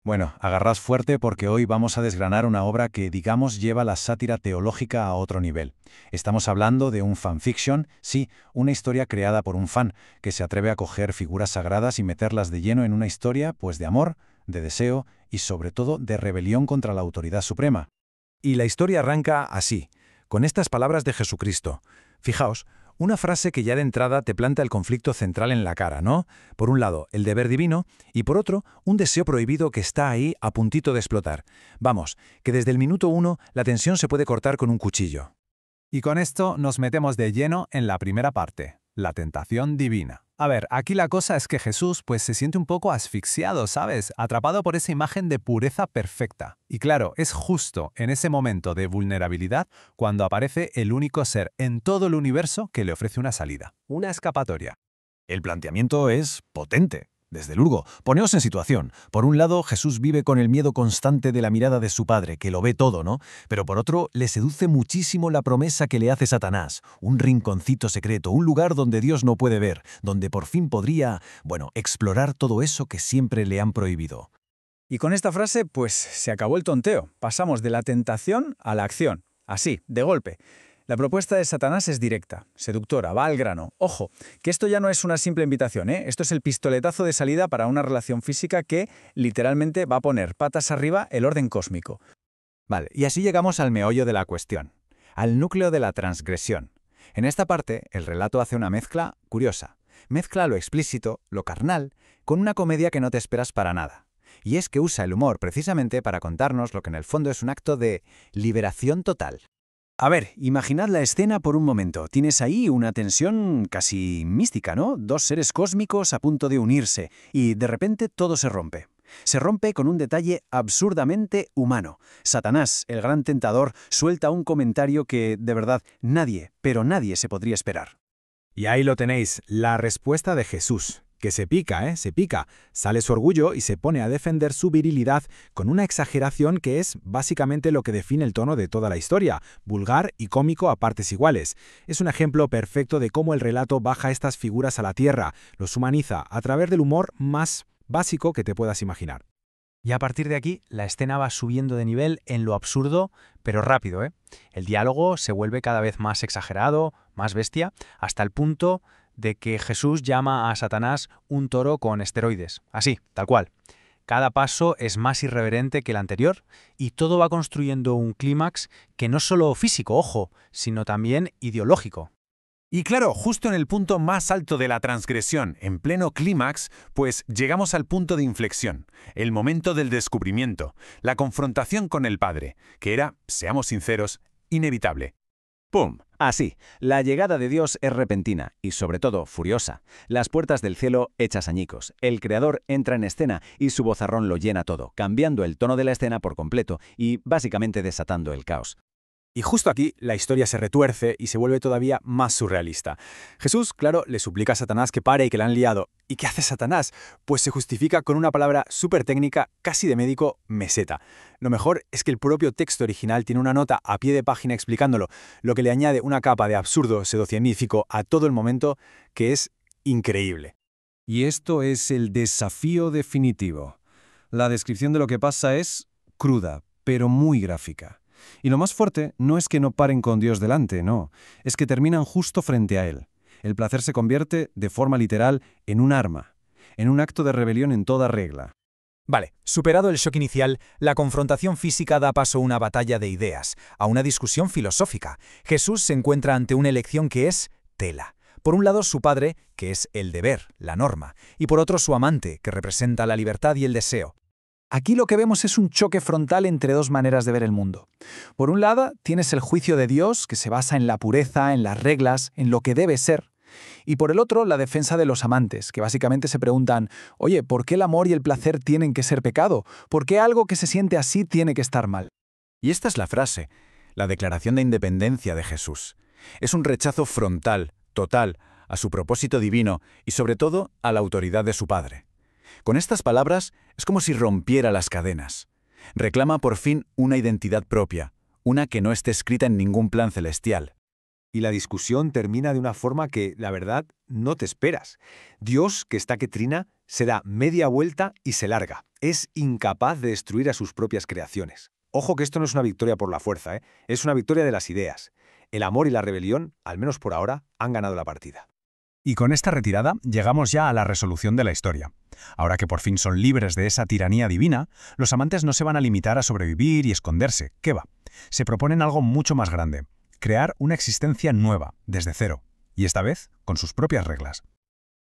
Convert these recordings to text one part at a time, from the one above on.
Bueno, agarrad fuerte porque hoy vamos a desgranar una obra que, digamos, lleva la sátira teológica a otro nivel. Estamos hablando de un fanfiction, sí, una historia creada por un fan, que se atreve a coger figuras sagradas y meterlas de lleno en una historia, pues de amor, de deseo y sobre todo de rebelión contra la autoridad suprema. Y la historia arranca así, con estas palabras de Jesucristo. Fijaos, una frase que ya de entrada te planta el conflicto central en la cara, ¿no? Por un lado, el deber divino, y por otro, un deseo prohibido que está ahí a puntito de explotar. Vamos, que desde el minuto 1 la tensión se puede cortar con un cuchillo. Y con esto nos metemos de lleno en la primera parte, la tentación divina. A ver, aquí la cosa es que Jesús pues se siente un poco asfixiado, ¿sabes? Atrapado por esa imagen de pureza perfecta. Y claro, es justo en ese momento de vulnerabilidad cuando aparece el único ser en todo el universo que le ofrece una salida, una escapatoria. El planteamiento es potente. Desde luego, poneos en situación. Por un lado, Jesús vive con el miedo constante de la mirada de su padre, que lo ve todo, ¿no? Pero por otro, le seduce muchísimo la promesa que le hace Satanás, un rinconcito secreto, un lugar donde Dios no puede ver, donde por fin podría, explorar todo eso que siempre le han prohibido. Y con esta frase, pues se acabó el tonteo. Pasamos de la tentación a la acción. Así, de golpe. La propuesta de Satanás es directa, seductora, va al grano. Ojo, que esto ya no es una simple invitación, ¿eh? Esto es el pistoletazo de salida para una relación física que, literalmente, va a poner patas arriba el orden cósmico. Vale, y así llegamos al meollo de la cuestión, al núcleo de la transgresión. En esta parte, el relato hace una mezcla curiosa. Mezcla lo explícito, lo carnal, con una comedia que no te esperas para nada. Y es que usa el humor precisamente para contarnos lo que en el fondo es un acto de liberación total. A ver, imaginad la escena por un momento. Tienes ahí una tensión casi mística, ¿no? Dos seres cósmicos a punto de unirse, y de repente todo se rompe. Se rompe con un detalle absurdamente humano. Satanás, el gran tentador, suelta un comentario que, de verdad, nadie, pero nadie se podría esperar. Y ahí lo tenéis, la respuesta de Jesús. Que se pica, se pica. Sale su orgullo y se pone a defender su virilidad con una exageración que es básicamente lo que define el tono de toda la historia, vulgar y cómico a partes iguales. Es un ejemplo perfecto de cómo el relato baja estas figuras a la tierra, los humaniza a través del humor más básico que te puedas imaginar. Y a partir de aquí, la escena va subiendo de nivel en lo absurdo, pero rápido, ¿eh? El diálogo se vuelve cada vez más exagerado, más bestia, hasta el punto de que Jesús llama a Satanás un toro con esteroides. Así, tal cual. Cada paso es más irreverente que el anterior y todo va construyendo un clímax que no es solo físico, ojo, sino también ideológico. Y claro, justo en el punto más alto de la transgresión, en pleno clímax, pues llegamos al punto de inflexión, el momento del descubrimiento, la confrontación con el Padre, que era, seamos sinceros, inevitable. ¡Pum! Así, la llegada de Dios es repentina y, sobre todo, furiosa. Las puertas del cielo hechas añicos. El Creador entra en escena y su vozarrón lo llena todo, cambiando el tono de la escena por completo y, básicamente, desatando el caos. Y justo aquí la historia se retuerce y se vuelve todavía más surrealista. Jesús, claro, le suplica a Satanás que pare y que la han liado. ¿Y qué hace Satanás? Pues se justifica con una palabra súper técnica, casi de médico, meseta. Lo mejor es que el propio texto original tiene una nota a pie de página explicándolo, lo que le añade una capa de absurdo pseudocientífico a todo el momento que es increíble. Y esto es el desafío definitivo. La descripción de lo que pasa es cruda, pero muy gráfica. Y lo más fuerte no es que no paren con Dios delante, no, es que terminan justo frente a Él. El placer se convierte, de forma literal, en un arma, en un acto de rebelión en toda regla. Vale, superado el shock inicial, la confrontación física da paso a una batalla de ideas, a una discusión filosófica. Jesús se encuentra ante una elección que es tela. Por un lado su padre, que es el deber, la norma, y por otro su amante, que representa la libertad y el deseo. Aquí lo que vemos es un choque frontal entre dos maneras de ver el mundo. Por un lado, tienes el juicio de Dios, que se basa en la pureza, en las reglas, en lo que debe ser. Y por el otro, la defensa de los amantes, que básicamente se preguntan, oye, ¿por qué el amor y el placer tienen que ser pecado? ¿Por qué algo que se siente así tiene que estar mal? Y esta es la frase, la declaración de independencia de Jesús. Es un rechazo frontal, total, a su propósito divino y sobre todo a la autoridad de su Padre. Con estas palabras es como si rompiera las cadenas. Reclama por fin una identidad propia, una que no esté escrita en ningún plan celestial. Y la discusión termina de una forma que, la verdad, no te esperas. Dios, que está que trina, Se da media vuelta y se larga. Es incapaz de destruir a sus propias creaciones. Ojo que esto no es una victoria por la fuerza, ¿eh? Es una victoria de las ideas. El amor y la rebelión, al menos por ahora, han ganado la partida. Y con esta retirada llegamos ya a la resolución de la historia. Ahora que por fin son libres de esa tiranía divina, los amantes no se van a limitar a sobrevivir y esconderse. ¿Qué va? Se proponen algo mucho más grande. Crear una existencia nueva, desde cero. Y esta vez, con sus propias reglas.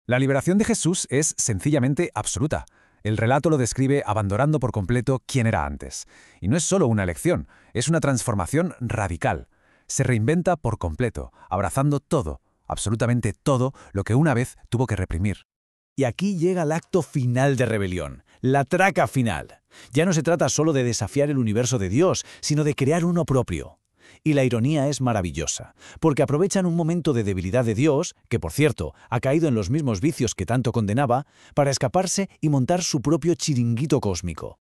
La liberación de Jesús es sencillamente absoluta. El relato lo describe abandonando por completo quién era antes. Y no es solo una elección, es una transformación radical. Se reinventa por completo, abrazando todo, absolutamente todo, lo que una vez tuvo que reprimir. Y aquí llega el acto final de rebelión, la traca final. Ya no se trata solo de desafiar el universo de Dios, sino de crear uno propio. Y la ironía es maravillosa, porque aprovechan un momento de debilidad de Dios, que por cierto ha caído en los mismos vicios que tanto condenaba, para escaparse y montar su propio chiringuito cósmico.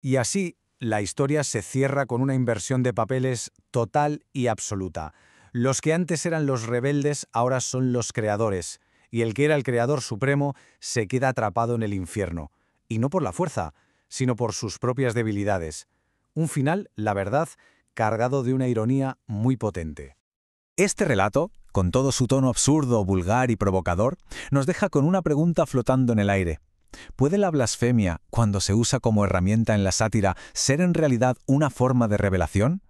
Y así, la historia se cierra con una inversión de papeles total y absoluta. Los que antes eran los rebeldes ahora son los creadores, y el que era el creador supremo se queda atrapado en el infierno. Y no por la fuerza, sino por sus propias debilidades. Un final, la verdad, cargado de una ironía muy potente. Este relato, con todo su tono absurdo, vulgar y provocador, nos deja con una pregunta flotando en el aire. ¿Puede la blasfemia, cuando se usa como herramienta en la sátira, ser en realidad una forma de revelación?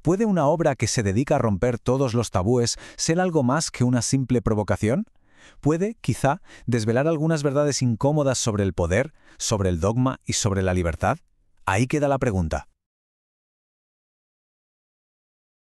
¿Puede una obra que se dedica a romper todos los tabúes ser algo más que una simple provocación? ¿Puede, quizá, desvelar algunas verdades incómodas sobre el poder, sobre el dogma y sobre la libertad? Ahí queda la pregunta.